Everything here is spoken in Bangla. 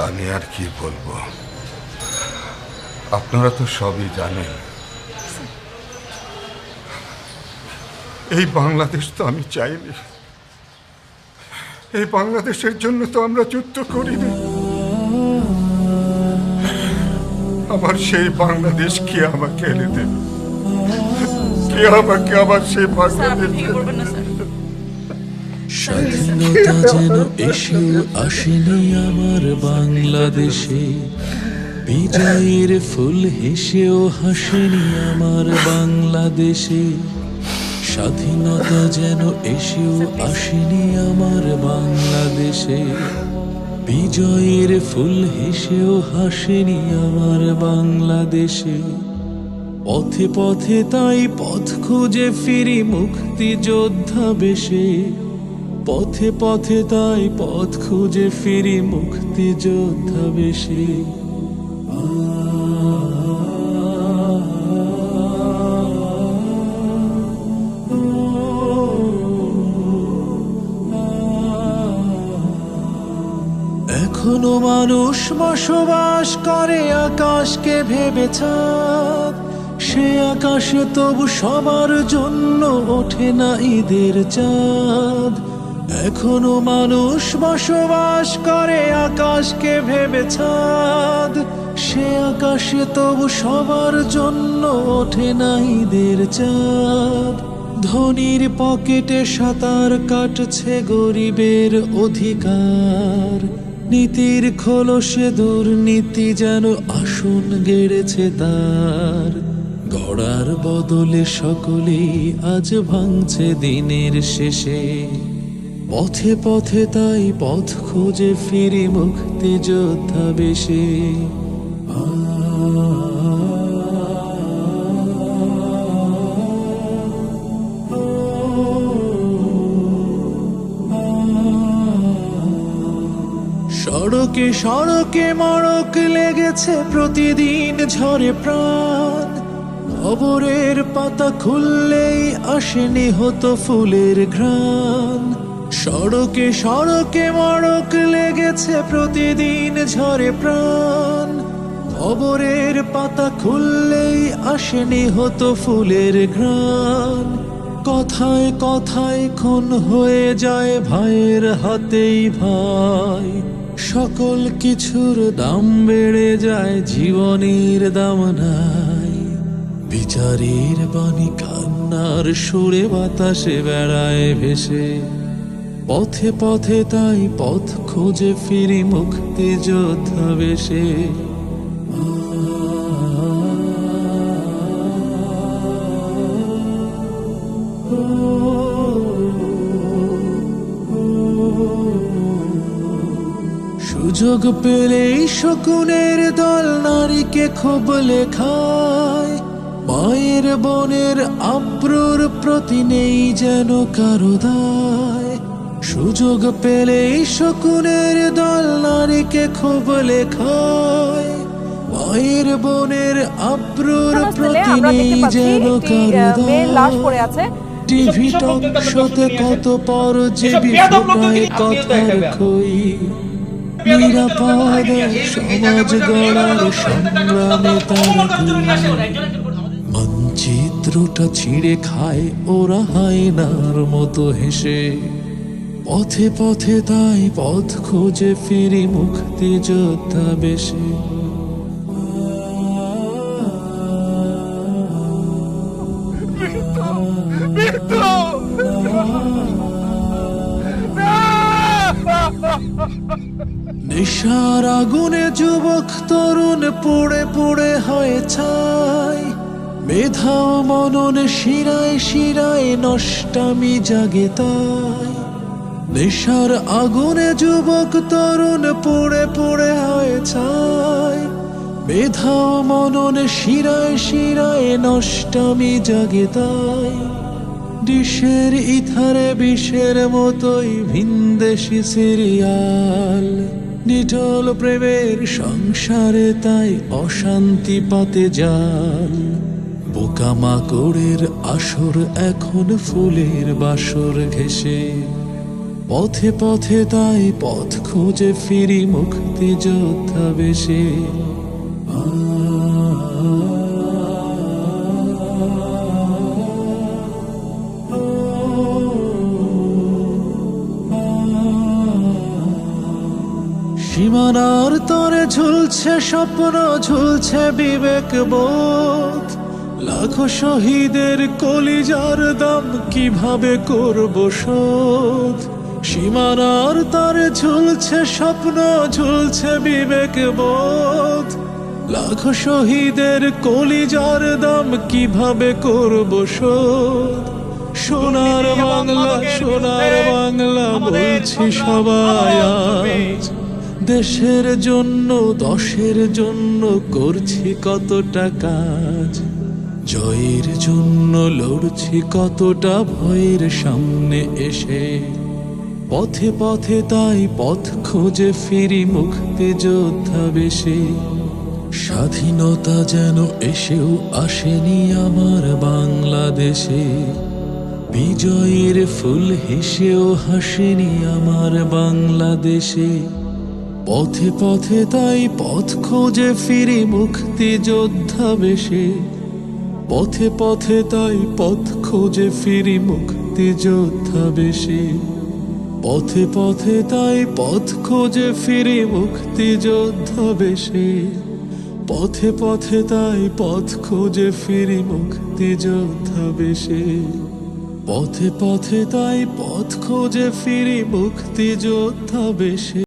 আমি আর কি বলবো, আপনারা তো সবই জানেন। এই বাংলাদেশ তো আমি চাইনি, এই বাংলাদেশের জন্য তো আমরা যুদ্ধ করিনি। আমার সেই বাংলাদেশ কে আমাকে এনে দেবে? কে আমাকে আবার সেই বাংলাদেশ? স্বাধীনতা যেন এসেও আসেনি আমার বাংলাদেশে, বিজয়ের ফুল হেসেও হাসেনি আমার বাংলাদেশে। স্বাধীনতা যেন এসেও আসেনি আমার বাংলাদেশে, বিজয়ের ফুল হেসেও হাসেনি আমার বাংলাদেশে। পথে পথে তাই পথ খুঁজে ফিরি মুক্তিযোদ্ধা বেশে, পথে পথে তাই পথ খুঁজে ফিরি মুক্তিযোদ্ধা বেশে। এখনো মানুষ বসবাস করে আকাশকে ভেবে চাঁদ, সে আকাশে তবু সবার জন্য ওঠে না ঈদের চাঁদ। এখনো মানুষ বসবাস করে আকাশকে ভেবে চাঁদ, সে আকাশে তবু সবার জন্য ওঠে না ঈদের চাঁদ। ধনীর পকেটে সাঁতার কাটছে গরিবের অধিকার, নীতির খোলসে দুর্নীতি যেন আসন গেড়েছে তার। গড়ার বদলে সকলেই আজ ভাঙছে দিনের শেষে, পথে পথে তাই পথ খুঁজে ফিরি মুক্তিযোদ্ধা বেশে। সড়কে সড়কে মড়ক লেগেছে প্রতিদিন ঝরে প্রাণ, খবরের পাতা খুললেই আসেনি হতো ফুলের ঘ্রাণ। সড়কে সড়কে মড়ক লেগেছে প্রতিদিন ঝরে প্রাণ, খবরের পাতা খুললেই আসেনি হতো ফুলের ঘ্রাণ। কথায় কথায় খুন হয়ে যায় ভাইয়ের হাতেই ভাই, সকল কিছুর দাম বেড়ে যায় জীবনের দাম নাই। বিচারের বাণী কান্নার সুরে বাতাসে বেড়ায় ভেসে, পথে পথে তাই পথ খুঁজে ফিরি মুক্তিযোদ্ধা বেশে। সুযোগ পেলেই শকুনের দল নারীকে খুব লেখায়, মায়ের বোনের আব্রুর প্রতি নেই যেন কারো দায়। সুযোগ পেলেই শকুনের দল নারীকে খুব লেখায়, মায়ের বোনের আব্রুর প্রতি নেই যেন কারো দায়। টিভি টক শোতে কত পরজীবী ফোটায় কথার খই, নিরাপদে সমাজ গড়ার সংগ্রামে তারা মানচিত্রটা ছিঁড়ে খায় ওরা হায়নার মতো হেসে, পথে পথে তাই পথ খুঁজে ফিরি মুক্তিযোদ্ধা বেশে। নেশার আগুনে যুবক তরুণ পুড়ে পুড়ে হয় ছাই, মেধা ও মনন শিরায় শিরায় নষ্টামি জাগে তাই। নেশার আগুনে যুবক তরুণ পুড়ে পুড়ে হয় ছাই, মেধা ও মনন শিরায় শিরায় নষ্টামি জাগে তাই। ডিশের ইথারে বিষের মতোই ভিনদেশি সিরিয়াল, নিটল প্রেমের সংসারে তাই অশান্তি পাতে জাল। পোকামাকড়ের আসর এখন ফুলের বাসর ঘেঁষে, পথে পথে তাই পথ খুঁজে ফিরি মুক্তি যোদ্ধা বেশে। সীমানার তরে ঝুলছে স্বপ্ন, ঝুলছে বিবেক বোধ। লাখো শহীদের কলিজার দাম কিভাবে করব শোধ। সীমানার তরে ঝুলছে স্বপ্ন, ঝুলছে বিবেক বোধ। লাখো শহীদের কলিজার দাম কিভাবে করব শোধ। সোনার বাংলা, সোনার বাংলা বলছি সবাই আজ। দেশের জন্য, দশের জন্য করছি কতটা কাজ। জয়ের জন্য লড়ছি কতটা ভয়ের সামনে এসে। পথে পথে তাই পথ খুঁজে ফিরি মুক্তি যোদ্ধা বেশে। স্বাধীনতা যেন এসেও আসেনি আমার বাংলাদেশে। বিজয়ের ফুল হেসেও হাসেনি আমার বাংলাদেশে। পথে পথে তাই পথ খুঁজে ফিরি মুক্তি যোদ্ধা বেশে। পথে পথে তাই পথ খুঁজে ফিরি মুক্তি যোদ্ধা বেশে। পথে পথে তাই পথ খুঁজে ফিরি মুক্তি যোদ্ধা বেশে। পথে পথে তাই পথ খুঁজে ফিরি মুক্তি যোদ্ধা বেশে। পথে পথে তাই পথ খুঁজে ফিরি মুক্তি যোদ্ধা বেশে।